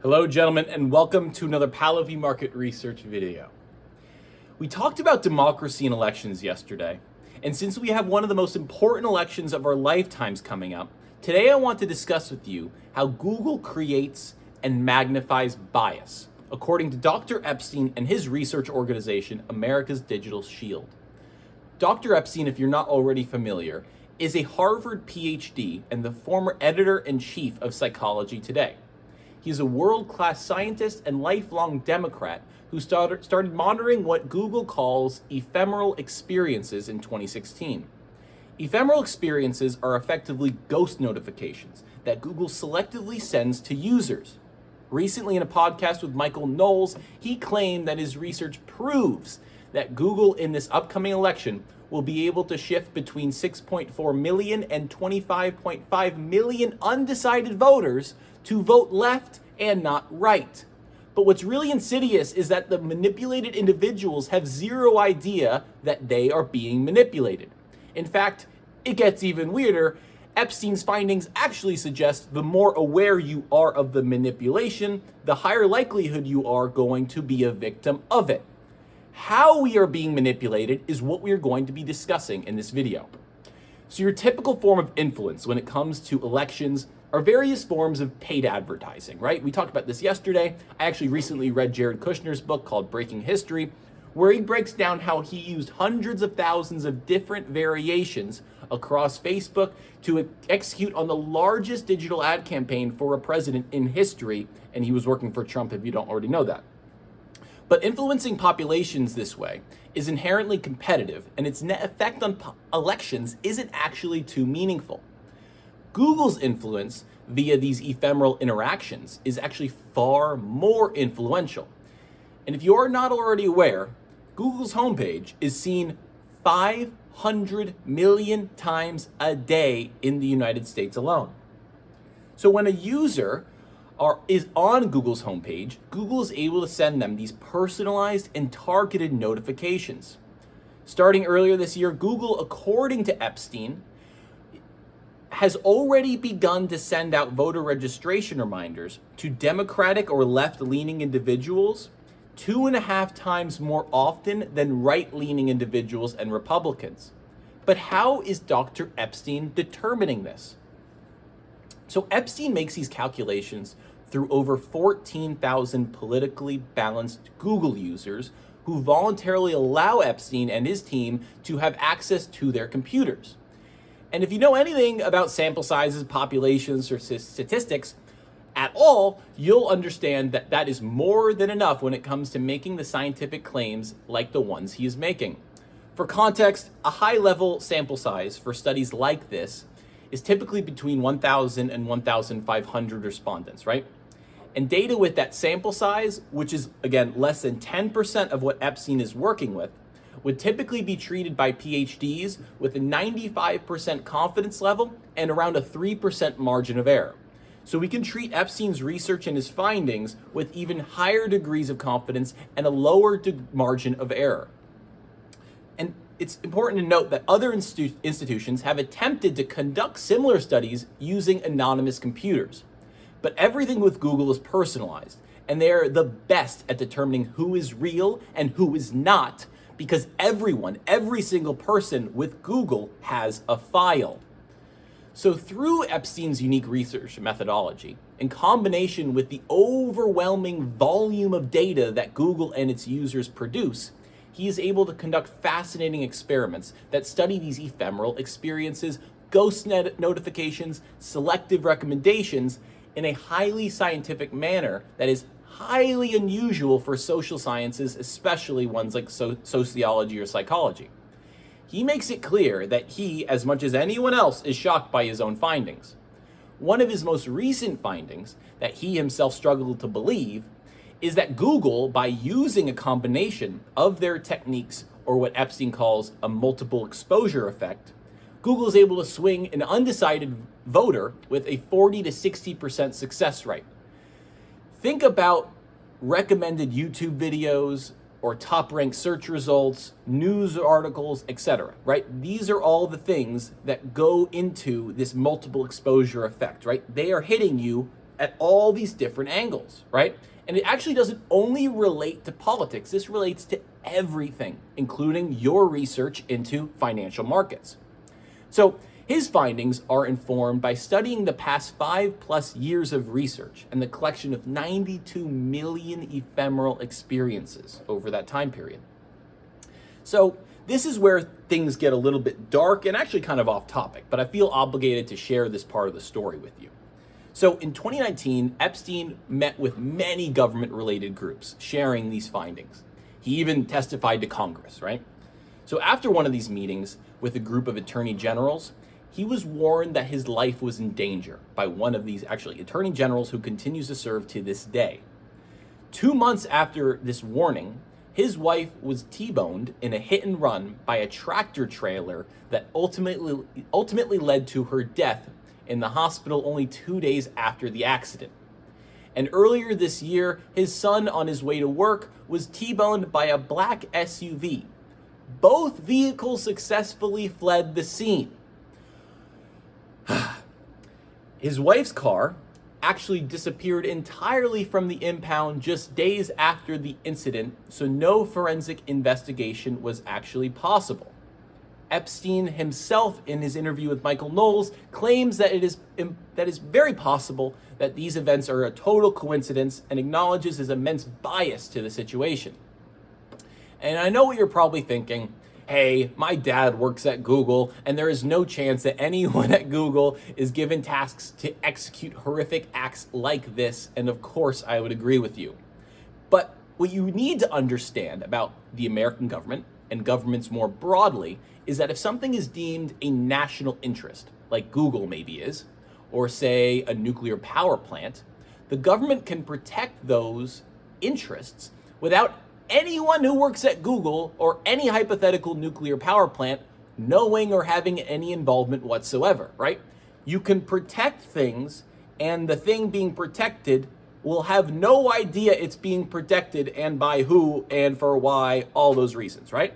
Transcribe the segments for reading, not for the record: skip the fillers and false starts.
Hello, gentlemen, and welcome to another Pallavi Market Research video. We talked about democracy and elections yesterday, and since we have one of the most important elections of our lifetimes coming up, today I want to discuss with you how Google creates and magnifies bias, according to Dr. Epstein and his research organization, America's Digital Shield. Dr. Epstein, if you're not already familiar, is a Harvard PhD and the former editor-in-chief of Psychology Today. He's a world-class scientist and lifelong Democrat who started monitoring what Google calls ephemeral experiences in 2016. Ephemeral experiences are effectively ghost notifications that Google selectively sends to users. Recently, in a podcast with Michael Knowles, he claimed that his research proves that Google in this upcoming election will be able to shift between 6.4 million and 25.5 million undecided voters to vote left and not right. But what's really insidious is that the manipulated individuals have zero idea that they are being manipulated. In fact, it gets even weirder. Epstein's findings actually suggest the more aware you are of the manipulation, the higher likelihood you are going to be a victim of it. How we are being manipulated is what we are going to be discussing in this video. So your typical form of influence when it comes to elections are various forms of paid advertising, right? We talked about this yesterday. I actually recently read Jared Kushner's book called Breaking History, where he breaks down how he used hundreds of thousands of different variations across Facebook to execute on the largest digital ad campaign for a president in history, and he was working for Trump if you don't already know that. But influencing populations this way is inherently competitive, and its net effect on elections isn't actually too meaningful. Google's influence via these ephemeral interactions is actually far more influential. And if you are not already aware, Google's homepage is seen 500 million times a day in the United States alone. So when a user is on Google's homepage, Google is able to send them these personalized and targeted notifications. Starting earlier this year, Google, according to Epstein, has already begun to send out voter registration reminders to Democratic or left-leaning individuals 2.5 times more often than right-leaning individuals and Republicans. But how is Dr. Epstein determining this? So Epstein makes these calculations through over 14,000 politically balanced Google users who voluntarily allow Epstein and his team to have access to their computers. And if you know anything about sample sizes, populations, or statistics at all, you'll understand that that is more than enough when it comes to making the scientific claims like the ones he is making. For context, a high-level sample size for studies like this is typically between 1,000 and 1,500 respondents, right? And data with that sample size, which is, again, less than 10% of what Epstein is working with, would typically be treated by PhDs with a 95% confidence level and around a 3% margin of error. So we can treat Epstein's research and his findings with even higher degrees of confidence and a lower margin of error. And it's important to note that other institutions have attempted to conduct similar studies using anonymous computers. But everything with Google is personalized, and they're the best at determining who is real and who is not, because every single person with Google has a file. So through Epstein's unique research methodology, in combination with the overwhelming volume of data that Google and its users produce, he is able to conduct fascinating experiments that study these ephemeral experiences, ghost notifications, selective recommendations in a highly scientific manner that is highly unusual for social sciences, especially ones like sociology or psychology. He makes it clear that he, as much as anyone else, is shocked by his own findings. One of his most recent findings that he himself struggled to believe is that Google, by using a combination of their techniques, or what Epstein calls a multiple exposure effect, Google is able to swing an undecided voter with a 40 to 60% success rate. Think about recommended YouTube videos or top-ranked search results, news articles, etc., right? These are all the things that go into this multiple exposure effect, right? They are hitting you at all these different angles, right? And it actually doesn't only relate to politics. This relates to everything, including your research into financial markets. So his findings are informed by studying the past 5+ years of research and the collection of 92 million ephemeral experiences over that time period. So this is where things get a little bit dark and actually kind of off topic, but I feel obligated to share this part of the story with you. So in 2019, Epstein met with many government-related groups sharing these findings. He even testified to Congress, right? So after one of these meetings with a group of attorney generals, he was warned that his life was in danger by one of these attorney generals who continues to serve to this day. 2 months after this warning, his wife was T-boned in a hit and run by a tractor trailer that ultimately led to her death in the hospital only 2 days after the accident. And earlier this year, his son on his way to work was T-boned by a black SUV. Both vehicles successfully fled the scene. His wife's car actually disappeared entirely from the impound just days after the incident, so no forensic investigation was actually possible. Epstein himself, in his interview with Michael Knowles, claims that it is very possible that these events are a total coincidence and acknowledges his immense bias to the situation. And I know what you're probably thinking. Hey, my dad works at Google, and there is no chance that anyone at Google is given tasks to execute horrific acts like this, and of course I would agree with you. But what you need to understand about the American government, and governments more broadly, is that if something is deemed a national interest, like Google maybe is, or say a nuclear power plant, the government can protect those interests without anyone who works at Google or any hypothetical nuclear power plant knowing or having any involvement whatsoever, right? You can protect things, and the thing being protected will have no idea it's being protected and by who and for why, all those reasons, right?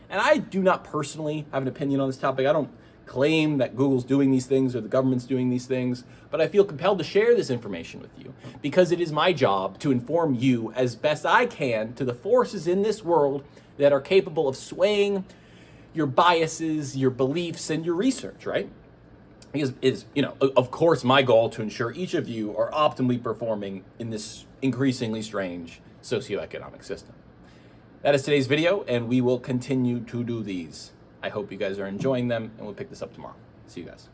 And I do not personally have an opinion on this topic. I don't claim that Google's doing these things or the government's doing these things, but I feel compelled to share this information with you because it is my job to inform you as best I can to the forces in this world that are capable of swaying your biases, your beliefs, and your research, right? Because it is, of course, my goal to ensure each of you are optimally performing in this increasingly strange socioeconomic system. That is today's video, and we will continue to do these. I hope you guys are enjoying them, and we'll pick this up tomorrow. See you guys.